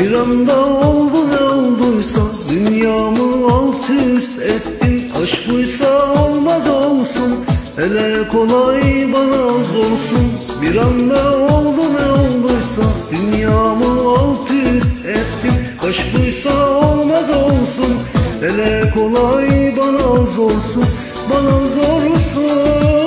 Bir anda oldu ne olduysa, dünyamı alt üst ettin. Aşk buysa olmaz olsun, hele kolay bana az olsun. Bir anda oldu ne olduysa, dünyamı alt üst ettin. Aşk buysa olmaz olsun, hele kolay bana az olsun. Bana zor olsun.